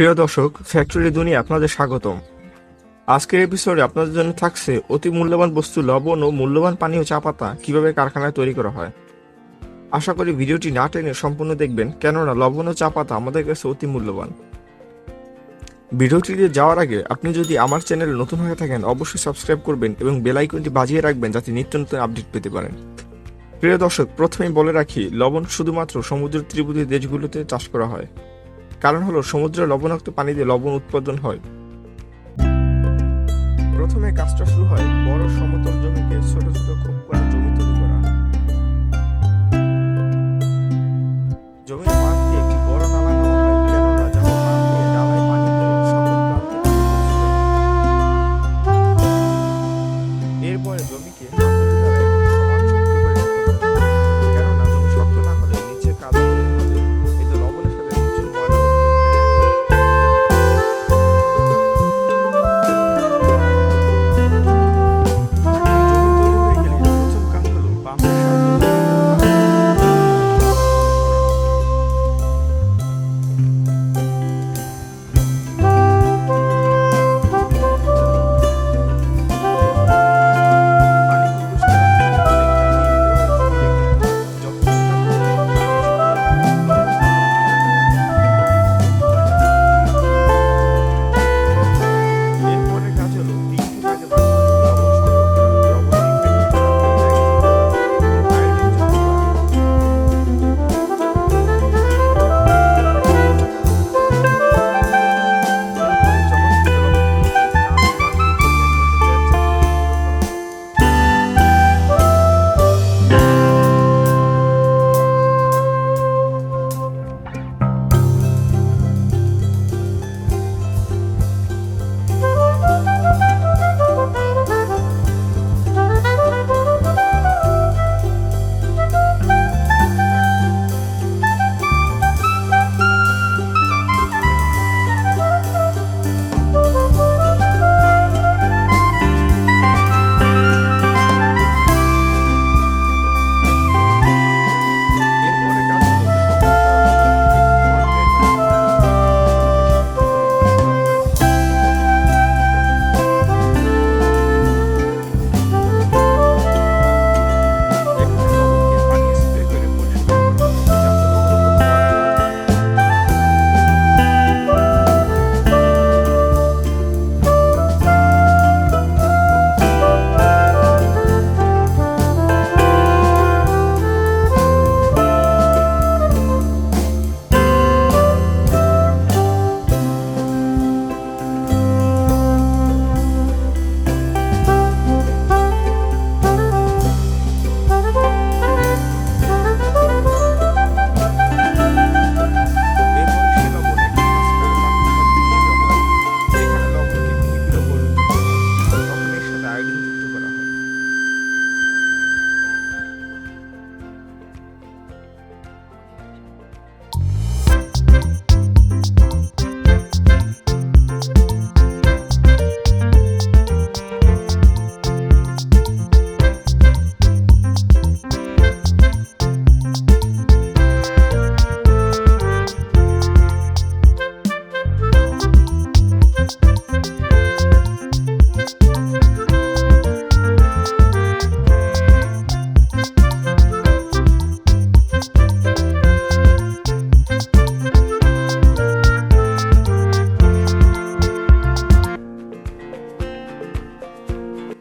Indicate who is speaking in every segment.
Speaker 1: প্রিয় দর্শক, ফ্যাক্টরি দুনিয়া আপনাদের স্বাগতম। আজকের এপিসোডে আপনাদের জন্য থাকছে অতি মূল্যবান বস্তু লবণ ও মূল্যবান পানীয় চা পাতা কিভাবে কারখানায় তৈরি করা হয়। আশা করি ভিডিওটি না টেনে সম্পূর্ণ দেখবেন, কেননা লবণ ও চা পাতা আমাদের কাছে অতি মূল্যবান। ভিডিওটিতে যাওয়ার আগে আপনি যদি আমার চ্যানেলে নতুন হয়ে থাকেন অবশ্যই সাবস্ক্রাইব করবেন এবং বেল আইকনটি বাজিয়ে রাখবেন যাতে নিত্য নতুন আপডেট পেতে পারেন। প্রিয় দর্শক, প্রথমেই বলে রাখি, লবণ শুধুমাত্র সমুদ্র তীরবর্তী দেশগুলোতে চাষ করা হয়। কারণ হলো সমুদ্রের লবণাক্ত পানি দিয়ে লবণ উৎপাদন হয়। প্রথমে কাজটা শুরু হয় বড় সমতল জমিকে ছোট ছোট খোপ করে জমি তৈরি করা। জমির মাঠ দিয়ে একটি বড় নালা নেওয়া হয়, কেননা যেমন মাঠ দিয়ে নালায় পানি ধরে সকল প্রান্তে পানি পৌঁছে যায়। এরপরে জমিকে হাতুড়ি দ্বারা একটু সমান শক্ত করে নিতে হয়, কেননা জমি শক্ত না হলে নিচে কাদা তৈরি হবে, এতে লবণের সাথে প্রচুর ময়লা উঠবে।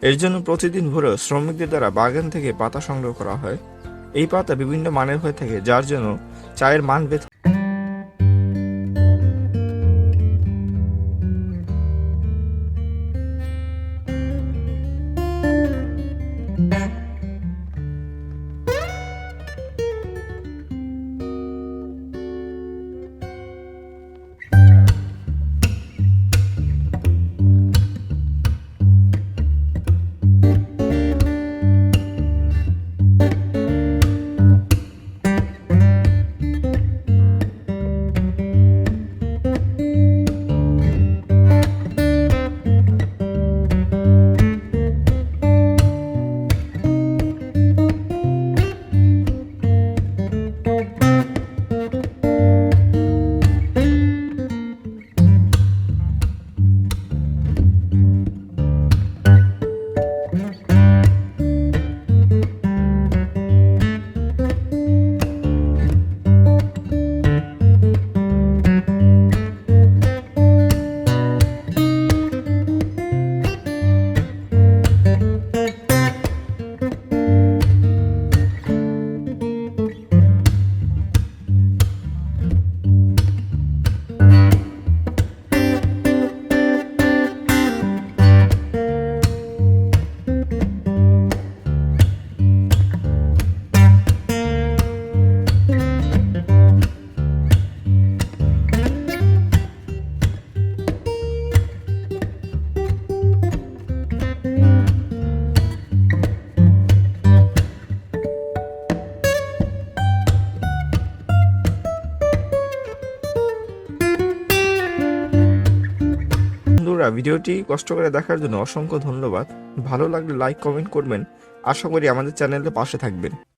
Speaker 1: এর জন্য প্রতিদিন ভোরে শ্রমিকদের দ্বারা বাগান থেকে পাতা সংগ্রহ করা হয়। এই পাতা বিভিন্ন মানের হয়ে থাকে, যার জন্য চায়ের মান ভেদ। বন্ধুরা, ভিডিওটি কষ্ট করে দেখার জন্য অসংখ্য ধন্যবাদ। ভালো লাগলে লাইক কমেন্ট করবেন। আশা করি আমাদের চ্যানেলের পাশে থাকবেন।